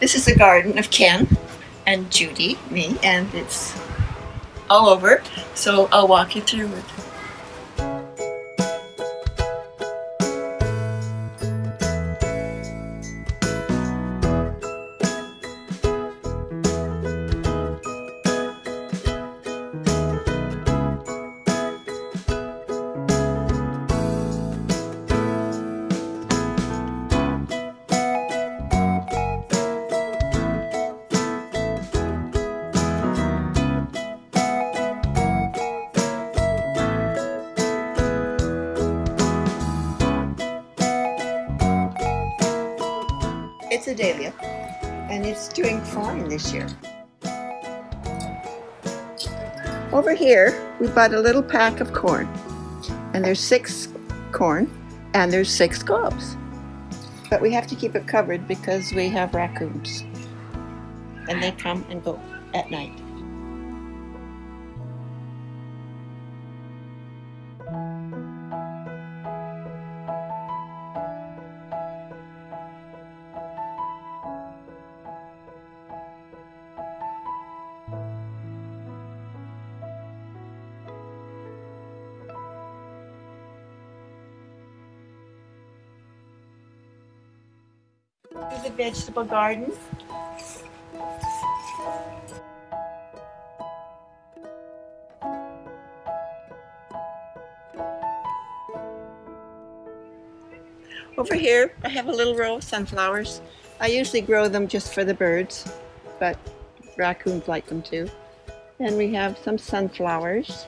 This is the garden of Ken and Judy, me, and it's all over, so I'll walk you through it. It's a dahlia, and it's doing fine this year. Over here, we bought a little pack of corn, and there's 6 corn, and there's 6 cobs. But we have to keep it covered because we have raccoons, and they come and go at night. To the vegetable garden. Over here, I have a little row of sunflowers. I usually grow them just for the birds, but raccoons like them too. And we have some sunflowers.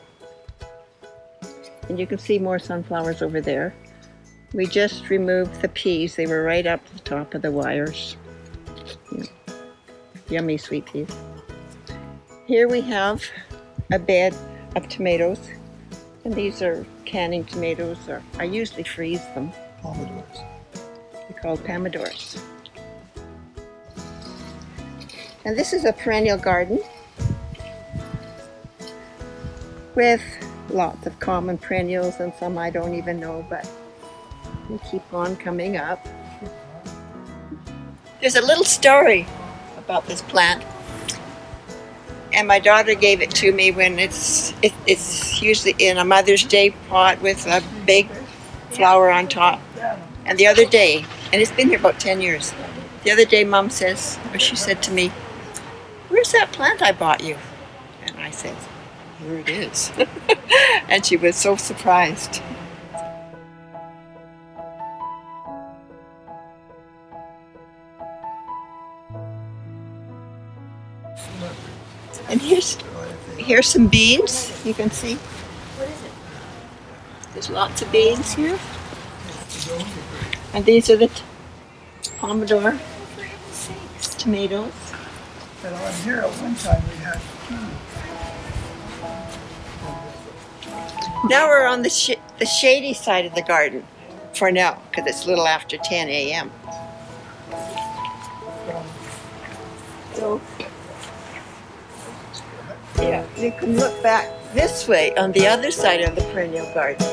And you can see more sunflowers over there. We just removed the peas. They were right up to the top of the wires. Yummy sweet peas. Here we have a bed of tomatoes. And these are canning tomatoes. Or I usually freeze them. Pomodors. They're called pomodors. And this is a perennial garden with lots of common perennials and some I don't even know, but they keep on coming up. There's a little story about this plant, and my daughter gave it to me when it's usually in a Mother's Day pot with a big flower on top. And the other day, and it's been here about 10 years, the other day Mom says, or she said to me, "Where's that plant I bought you?" And I said, "Here it is." And she was so surprised. And here's some beans. You can see. What is it? There's lots of beans here. And these are the pomodoro tomatoes. And on here at one time we had Now we're on the shady side of the garden for now, because it's a little after 10 a.m. So, yeah, you can look back this way on the other side of the perennial garden.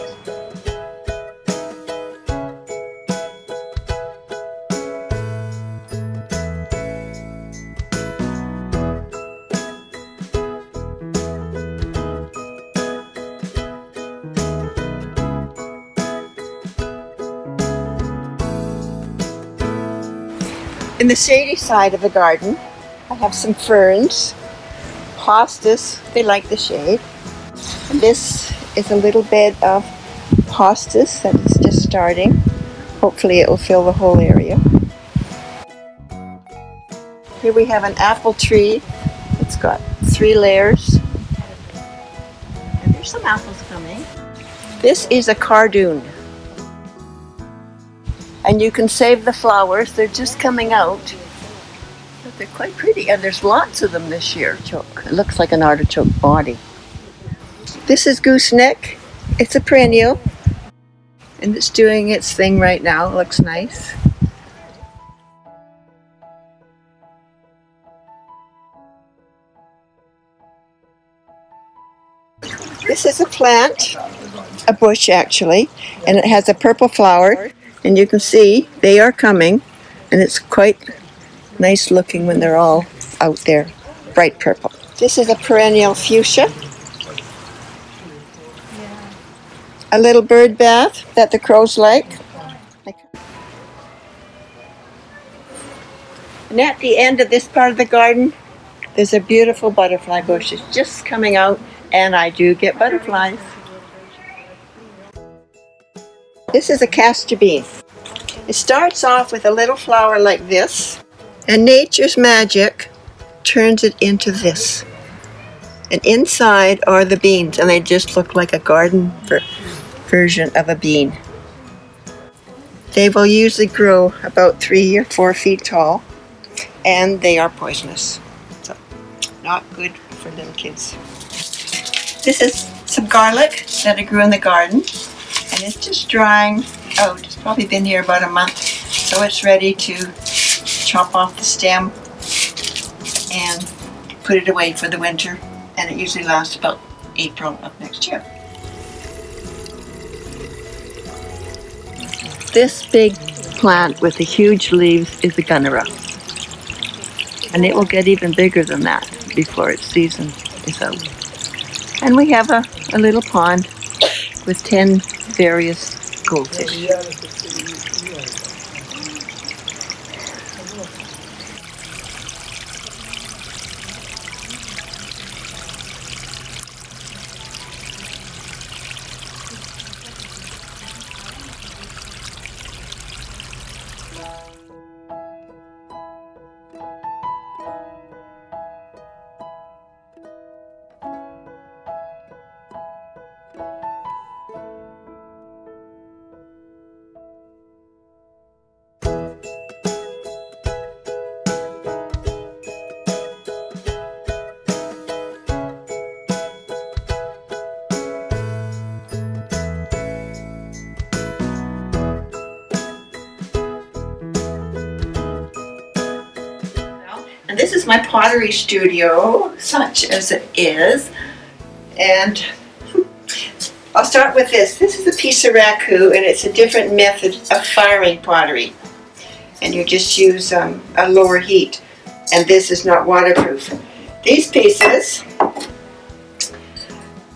In the shady side of the garden, I have some ferns. Hostas, they like the shade. And this is a little bed of hostas that is just starting. Hopefully it will fill the whole area. Here we have an apple tree. It's got 3 layers. And there's some apples coming. This is a cardoon. And you can save the flowers. They're just coming out. But they're quite pretty, and there's lots of them this year. It looks like an artichoke body. This is gooseneck. It's a perennial, and it's doing its thing right now. It looks nice. This is a plant, a bush actually, and it has a purple flower, and you can see they are coming, and it's quite Nice looking when they're all out there, bright purple. This is a perennial fuchsia. A little bird bath that the crows like. And at the end of this part of the garden, there's a beautiful butterfly bush. It's just coming out, and I do get butterflies. This is a castor bean. It starts off with a little flower like this, and nature's magic turns it into this. And inside are the beans, and they just look like a garden version of a bean. They will usually grow about 3 or 4 feet tall, and they are poisonous. So, not good for little kids. This is some garlic that I grew in the garden, and it's just drying out. It's probably been here about a month, so it's ready to chop off the stem and put it away for the winter, and it usually lasts about April of next year. This big plant with the huge leaves is a gunnera, and it will get even bigger than that before its season is out. And we have a little pond with 10 various goldfish. And this is my pottery studio, such as it is. And I'll start with this. This is a piece of raku, and it's a different method of firing pottery. And you just use a lower heat. And this is not waterproof. These pieces,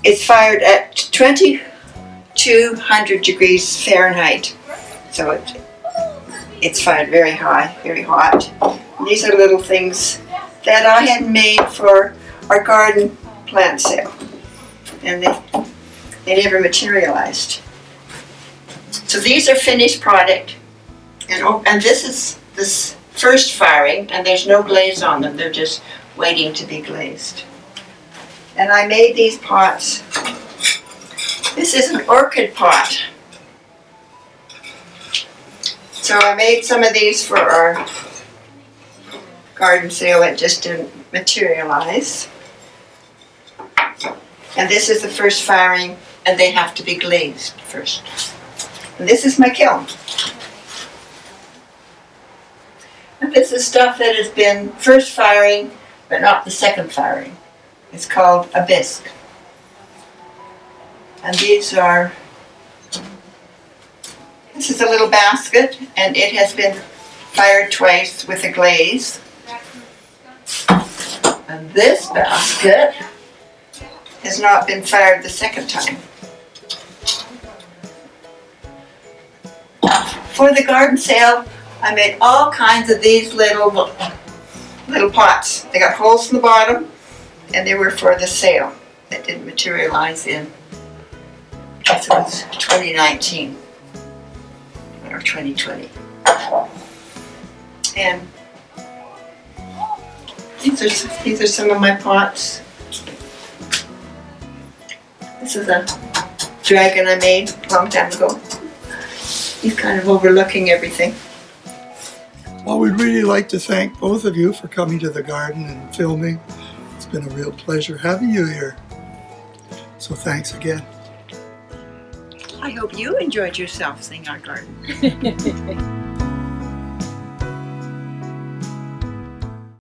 it's fired at 2200 degrees Fahrenheit. So it's fired very high, very hot. These are little things that I had made for our garden plant sale, and they never materialized. So these are finished product, and this is this first firing, and there's no glaze on them. They're just waiting to be glazed. And I made these pots. This is an orchid pot. So I made some of these for our garden sale. It just didn't materialize. And this is the first firing, and they have to be glazed first. And this is my kiln. And this is stuff that has been first firing, but not the second firing. It's called a bisque. And these are, this is a little basket, and it has been fired twice with a glaze. And this basket has not been fired the second time. For the garden sale, I made all kinds of these little pots. They got holes in the bottom, and they were for the sale. That didn't materialize in, I guess it was 2019 or 2020. And these are some of my pots. This is a dragon I made a long time ago. He's kind of overlooking everything. Well, we'd really like to thank both of you for coming to the garden and filming. It's been a real pleasure having you here. So thanks again. I hope you enjoyed yourself seeing our garden.